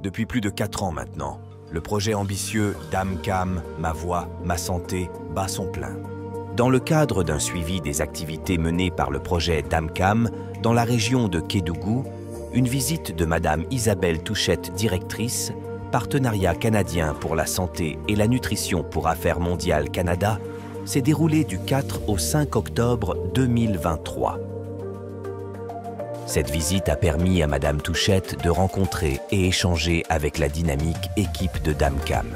Depuis plus de 4 ans maintenant, le projet ambitieux DAMCAM, Ma Voix, Ma Santé bat son plein. Dans le cadre d'un suivi des activités menées par le projet DAMCAM dans la région de Kédougou, une visite de Madame Isabelle Touchette, directrice, Partenariat canadien pour la santé et la nutrition pour Affaires mondiales Canada, s'est déroulée du 4 au 5 octobre 2023. Cette visite a permis à Madame Touchette de rencontrer et échanger avec la dynamique équipe de DAMCAM.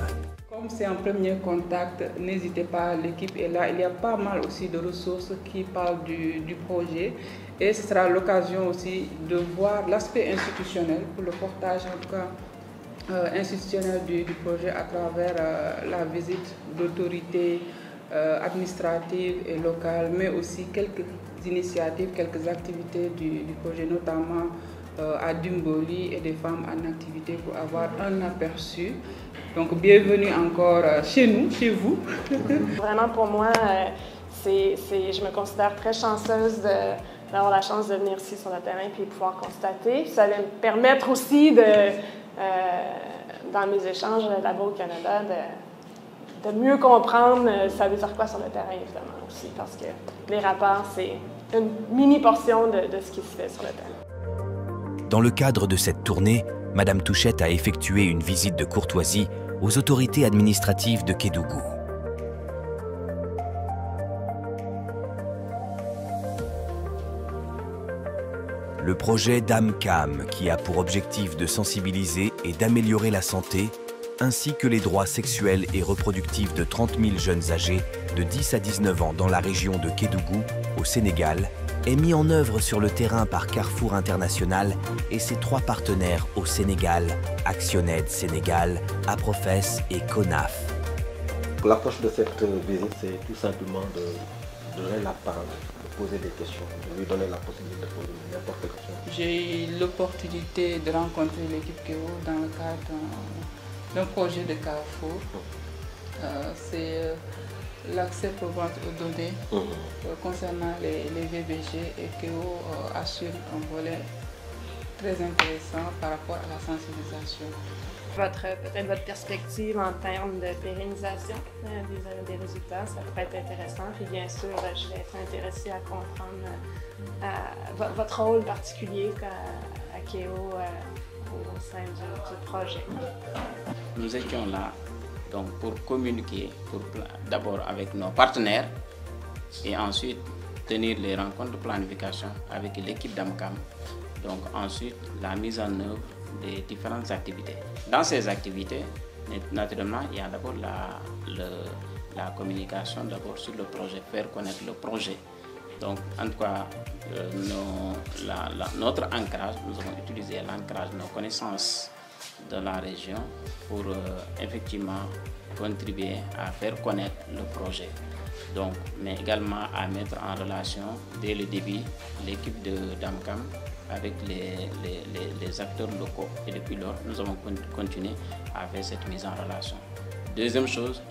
Comme c'est un premier contact, n'hésitez pas, l'équipe est là. Il y a pas mal aussi de ressources qui parlent du projet et ce sera l'occasion aussi de voir l'aspect institutionnel pour le portage en tout cas institutionnel du projet à travers la visite d'autorités administratives et locales, mais aussi quelques initiatives, quelques activités du projet, notamment à Dumboli et des femmes en activité pour avoir un aperçu. Donc bienvenue encore chez nous, chez vous. Vraiment pour moi, je me considère très chanceuse d'avoir la chance de venir ici sur le terrain et pouvoir constater. Ça va me permettre aussi dans mes échanges là-bas au Canada de mieux comprendre ça veut dire quoi sur le terrain, évidemment, aussi, parce que les rapports, c'est une mini-portion de ce qui se fait sur le terrain. Dans le cadre de cette tournée, Madame Touchette a effectué une visite de courtoisie aux autorités administratives de Kédougou. Le projet DAMCAM, qui a pour objectif de sensibiliser et d'améliorer la santé, ainsi que les droits sexuels et reproductifs de 30 000 jeunes âgés de 10 à 19 ans dans la région de Kédougou, au Sénégal, est mis en œuvre sur le terrain par Carrefour International et ses 3 partenaires au Sénégal, ActionAid Sénégal, APROFES et CONAF. L'approche de cette visite, c'est tout simplement de donner la parole, de poser des questions, de lui donner la possibilité de poser n'importe quelle question. J'ai eu l'opportunité de rencontrer l'équipe KEO dans le cadre d'un projet de Carrefour. C'est l'accès pour vente aux données concernant les VBG et KEO assure un volet très intéressant par rapport à la sensibilisation. Peut-être votre perspective en termes de pérennisation des résultats, ça pourrait être intéressant. Puis bien sûr, je vais être intéressée à comprendre votre rôle particulier à KEO au sein du projet. Nous étions là donc, pour communiquer d'abord avec nos partenaires et ensuite tenir les rencontres de planification avec l'équipe DAMCAM. Donc ensuite la mise en œuvre des différentes activités. Dans ces activités, naturellement, il y a d'abord la communication d'abord sur le projet, faire connaître le projet. Donc en tout cas, notre ancrage, nous avons utilisé l'ancrage de nos connaissances de la région pour effectivement contribuer à faire connaître le projet. Donc, mais également à mettre en relation dès le début l'équipe de DAMCAM avec les acteurs locaux. Et depuis lors, nous avons continué à faire cette mise en relation. Deuxième chose,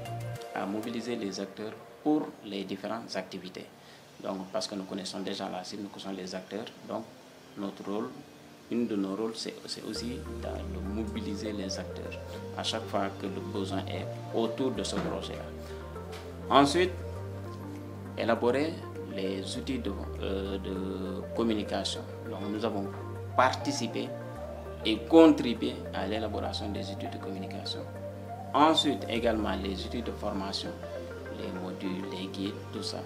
à mobiliser les acteurs pour les différentes activités. Donc, parce que nous connaissons déjà la cible, nous connaissons les acteurs. Donc, notre rôle, une de nos rôles, c'est aussi de mobiliser les acteurs à chaque fois que le besoin est autour de ce projet-là. Ensuite, élaborer les outils de communication. Donc, nous avons participé et contribué à l'élaboration des outils de communication. Ensuite, également les outils de formation, les modules, les guides, tout ça.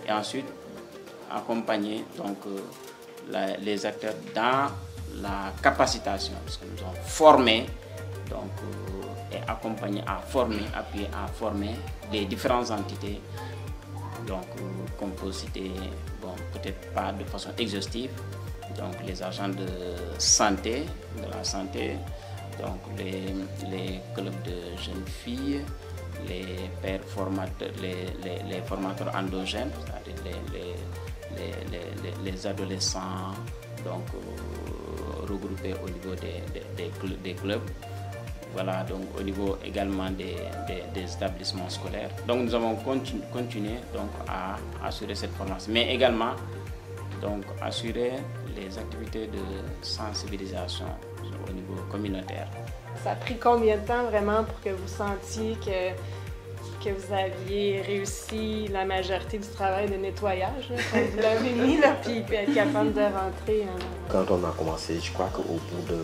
Et ensuite, accompagner donc, les acteurs dans la capacitation, parce que nous avons formé donc, et accompagné à former, appuyé à former les différentes entités. Donc, qu'on peut citer, bon, peut-être pas de façon exhaustive, donc les agents de santé, donc les clubs de jeunes filles, les pères formateurs, les formateurs endogènes, c'est-à-dire les adolescents donc, regroupés au niveau des clubs. Voilà, donc au niveau également des établissements scolaires. Donc nous avons continué donc, à assurer cette formation, mais également donc, assurer les activités de sensibilisation au niveau communautaire. Ça a pris combien de temps vraiment pour que vous sentiez que vous aviez réussi la majorité du travail de nettoyage, là, quand vous l'avez mis, là, puis être capable de rentrer? Quand on a commencé, je crois qu'au bout de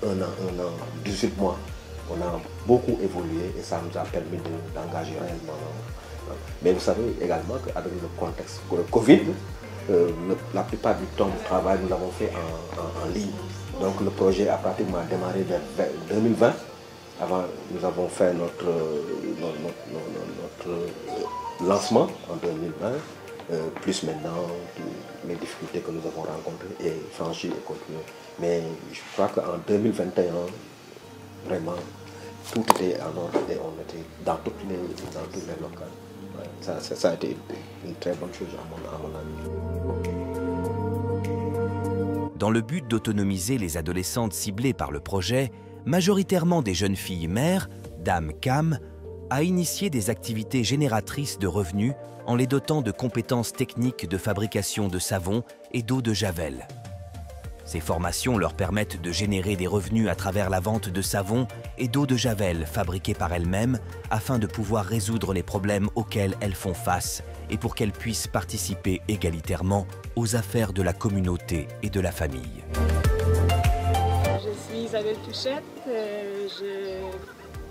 un an, 18 mois, on a beaucoup évolué et ça nous a permis d'engager réellement. Mais vous savez également qu'avec le contexte de Covid, la plupart du temps du travail, nous l'avons fait en ligne. Donc le projet a pratiquement démarré vers 2020. Avant, nous avons fait notre lancement en 2020, plus maintenant toutes les difficultés que nous avons rencontrées et franchies et continuées. Mais je crois qu'en 2021, vraiment, tout était en ordre et on était dans tous les locales. Ouais, ça a été une très bonne chose à mon avis. Dans le but d'autonomiser les adolescentes ciblées par le projet, majoritairement des jeunes filles mères, Dame Cam a initié des activités génératrices de revenus en les dotant de compétences techniques de fabrication de savon et d'eau de javel. Ces formations leur permettent de générer des revenus à travers la vente de savon et d'eau de javel fabriqués par elles-mêmes afin de pouvoir résoudre les problèmes auxquels elles font face et pour qu'elles puissent participer égalitairement aux affaires de la communauté et de la famille. Je suis Isabelle Touchette, je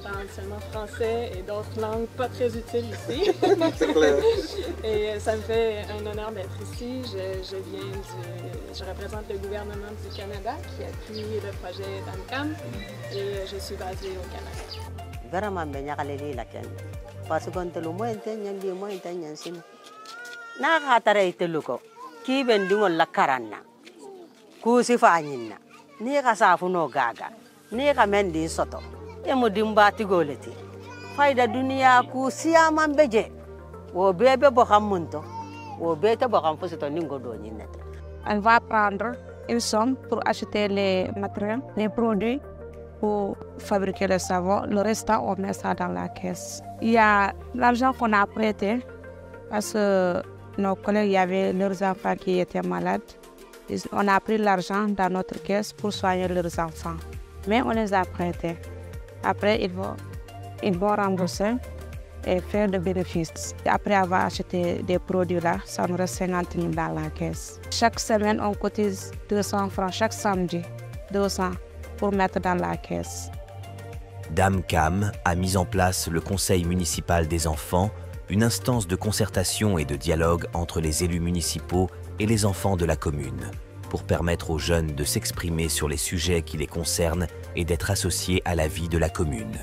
parle seulement français et d'autres langues pas très utiles ici. Et ça me fait un honneur d'être ici. Je représente le gouvernement du Canada qui appuie le projet Dame Cam et je suis basée au Canada. Vraiment, parce qu'on te le moins intéressant. Na hatara iteluko ki bendingol la karanna kusi fa anyinna ni ka safu no gaga ni ka mendi soto e mo dimbati goleti fayda duniya ku siyaman beje wo bebe bo xamunto wo bete bo xam fosito ningo do nyinete. On va prendre une somme pour acheter les matériels, les produits pour fabriquer le savon. Le restant, on met ça dans la caisse. Il y a l'argent qu'on a prêté parce que nos collègues, il y avait leurs enfants qui étaient malades. On a pris l'argent dans notre caisse pour soigner leurs enfants. Mais on les a prêtés. Après, ils vont rembourser et faire des bénéfices. Après avoir acheté des produits là, ça nous reste 50 000 dans la caisse. Chaque semaine, on cotise 200 francs, chaque samedi, 200 pour mettre dans la caisse. Dame Cam a mis en place le Conseil municipal des enfants, une instance de concertation et de dialogue entre les élus municipaux et les enfants de la commune, pour permettre aux jeunes de s'exprimer sur les sujets qui les concernent et d'être associés à la vie de la commune.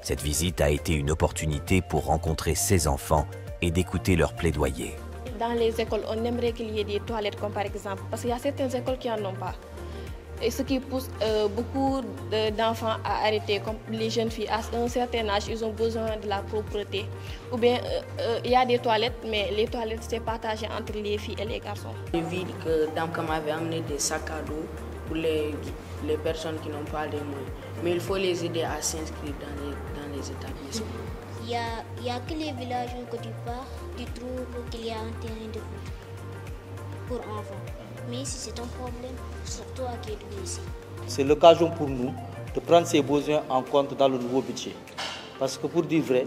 Cette visite a été une opportunité pour rencontrer ces enfants et d'écouter leurs plaidoyers. Dans les écoles, on aimerait qu'il y ait des toilettes comme par exemple, parce qu'il y a certaines écoles qui n'en ont pas. Et ce qui pousse beaucoup d'enfants à arrêter, comme les jeunes filles, à un certain âge, ils ont besoin de la propreté. Ou bien, il y a des toilettes, mais les toilettes, c'est partagé entre les filles et les garçons. J'ai vu que Dame Cam avait amené des sacs à dos pour les personnes qui n'ont pas les moyens. Mais il faut les aider à s'inscrire dans les établissements. Il y a que les villages où tu pars, tu trouves qu'il y a un terrain de foot pour enfants. Mais ici, c'est un problème, surtout à qui est ici. C'est l'occasion pour nous de prendre ces besoins en compte dans le nouveau budget. Parce que pour dire vrai,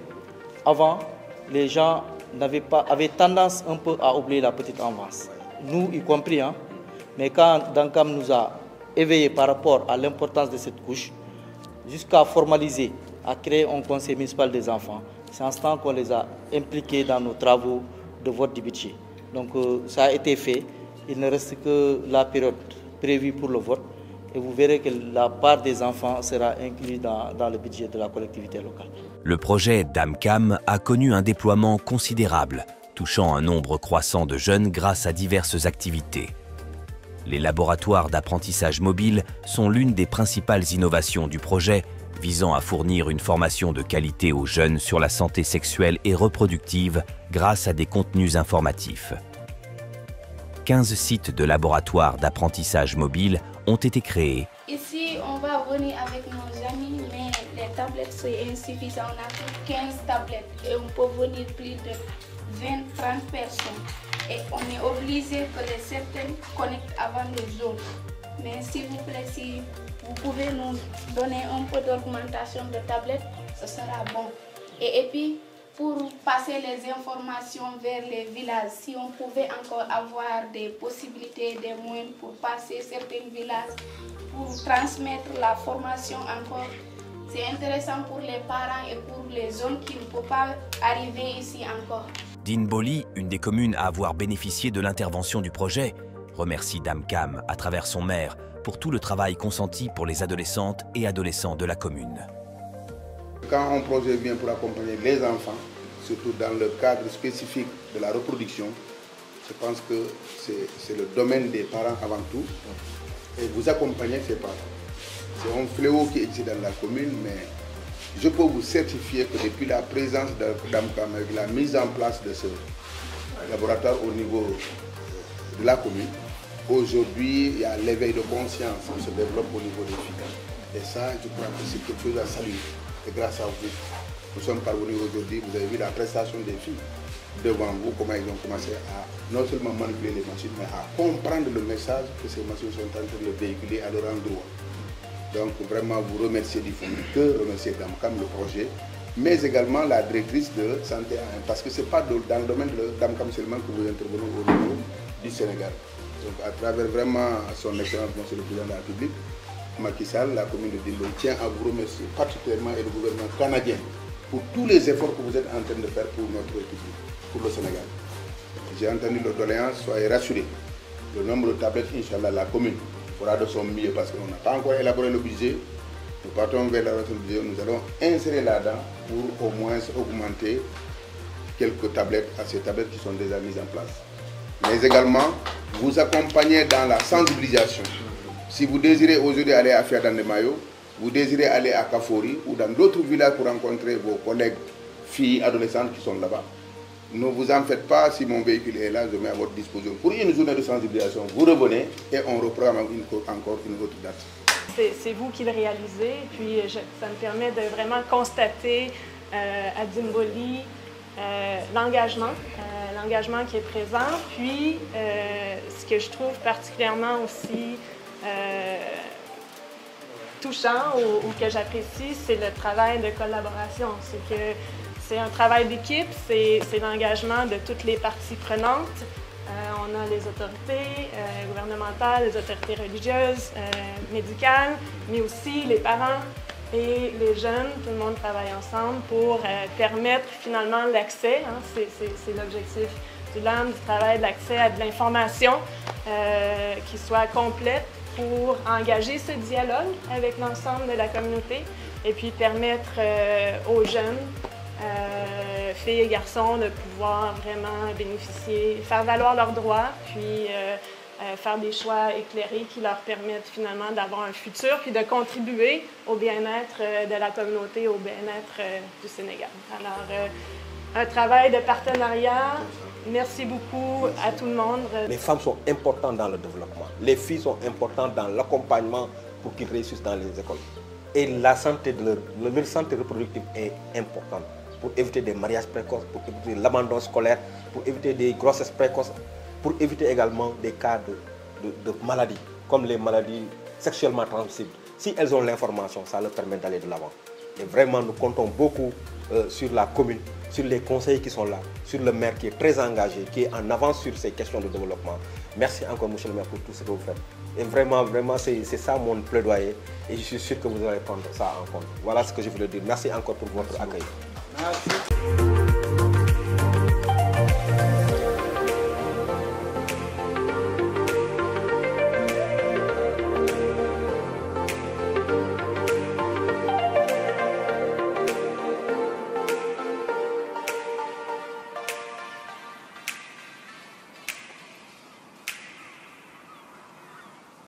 avant, les gens avaient tendance un peu à oublier la petite enfance. Nous y compris, hein? Mais quand Dame Cam nous a éveillés par rapport à l'importance de cette couche, jusqu'à formaliser, à créer un conseil municipal des enfants, c'est en ce temps qu'on les a impliqués dans nos travaux de vote du budget. Donc ça a été fait. Il ne reste que la période prévue pour le vote et vous verrez que la part des enfants sera incluse dans le budget de la collectivité locale. Le projet Dame Cam a connu un déploiement considérable, touchant un nombre croissant de jeunes grâce à diverses activités. Les laboratoires d'apprentissage mobile sont l'une des principales innovations du projet, visant à fournir une formation de qualité aux jeunes sur la santé sexuelle et reproductive grâce à des contenus informatifs. 15 sites de laboratoires d'apprentissage mobile ont été créés. Ici, on va venir avec nos amis, mais les tablettes sont insuffisantes. On a que 15 tablettes et on peut venir plus de 20-30 personnes. et on est obligé que les certains connectent avant les autres. Mais s'il vous plaît, si vous pouvez nous donner un peu d'augmentation de tablettes, ce sera bon. Et puis, pour passer les informations vers les villages, si on pouvait encore avoir des possibilités, des moyens pour passer certains villages, pour transmettre la formation encore, c'est intéressant pour les parents et pour les jeunes qui ne peuvent pas arriver ici encore. Dinboli, une des communes à avoir bénéficié de l'intervention du projet, remercie Dame Cam, à travers son maire, pour tout le travail consenti pour les adolescentes et adolescents de la commune. Quand un projet vient pour accompagner les enfants, surtout dans le cadre spécifique de la reproduction, je pense que c'est le domaine des parents avant tout. Et vous accompagnez ces parents. C'est un fléau qui existe dans la commune, mais je peux vous certifier que depuis la présence de Dame Cam, avec la mise en place de ce laboratoire au niveau de la commune, aujourd'hui, il y a l'éveil de conscience qui se développe au niveau des filles. Et ça, je crois que c'est quelque chose à saluer. Et grâce à vous, nous sommes parvenus aujourd'hui, vous avez vu la prestation des filles devant vous, comment ils ont commencé à non seulement manipuler les machines, mais à comprendre le message que ces machines sont en train de véhiculer à leur endroit. Donc vraiment vous remercier du fond du cœur, remercier Dame Cam, le projet, mais également la directrice de Santé A1, parce que ce n'est pas dans le domaine de Dame Cam seulement que vous intervenez au niveau du Sénégal. Donc à travers vraiment son excellence, monsieur le président de la République, Macky Sall, la commune de Dinboli tient à vous remercier particulièrement et le gouvernement canadien pour tous les efforts que vous êtes en train de faire pour notre République, pour le Sénégal. J'ai entendu le doléance, soyez rassurés. Le nombre de tablettes, Inch'Allah, la commune fera de son mieux parce qu'on n'a pas encore élaboré le budget. Nous partons vers la retraite du budget, nous allons insérer là-dedans pour au moins augmenter quelques tablettes à ces tablettes qui sont déjà mises en place. Mais également, vous accompagner dans la sensibilisation. Si vous désirez aujourd'hui aller à Fiadandemayo, vous désirez aller à Kafori ou dans d'autres villages pour rencontrer vos collègues filles, adolescentes qui sont là-bas, ne vous en faites pas, si mon véhicule est là, je mets à votre disposition. Pour une journée de sensibilisation, vous revenez et on reprend encore une autre date. C'est vous qui le réalisez, puis ça me permet de vraiment constater à Dinboli l'engagement qui est présent, puis ce que je trouve particulièrement aussi touchant ou que j'apprécie, c'est le travail de collaboration. C'est que c'est un travail d'équipe, c'est l'engagement de toutes les parties prenantes. On a les autorités gouvernementales, les autorités religieuses, médicales, mais aussi les parents et les jeunes. Tout le monde travaille ensemble pour permettre finalement l'accès, hein, c'est l'objectif du LAM, du travail, de l'accès à de l'information qui soit complète pour engager ce dialogue avec l'ensemble de la communauté et puis permettre aux jeunes, filles et garçons, de pouvoir vraiment bénéficier, faire valoir leurs droits, puis faire des choix éclairés qui leur permettent finalement d'avoir un futur, puis de contribuer au bien-être de la communauté, au bien-être du Sénégal. Alors, un travail de partenariat. Merci beaucoup à tout le monde. Les femmes sont importantes dans le développement. Les filles sont importantes dans l'accompagnement pour qu'ils réussissent dans les écoles. Et la santé leur santé reproductive est importante pour éviter des mariages précoces, pour éviter l'abandon scolaire, pour éviter des grossesses précoces, pour éviter également des cas de maladies, comme les maladies sexuellement transmissibles. Si elles ont l'information, ça leur permet d'aller de l'avant. Et vraiment, nous comptons beaucoup sur la commune, sur les conseillers qui sont là, sur le maire qui est très engagé, qui est en avance sur ces questions de développement. Merci encore, monsieur le maire, pour tout ce que vous faites. Et vraiment, c'est ça mon plaidoyer. Et je suis sûr que vous allez prendre ça en compte. Voilà ce que je voulais dire. Merci encore pour votre accueil. Merci.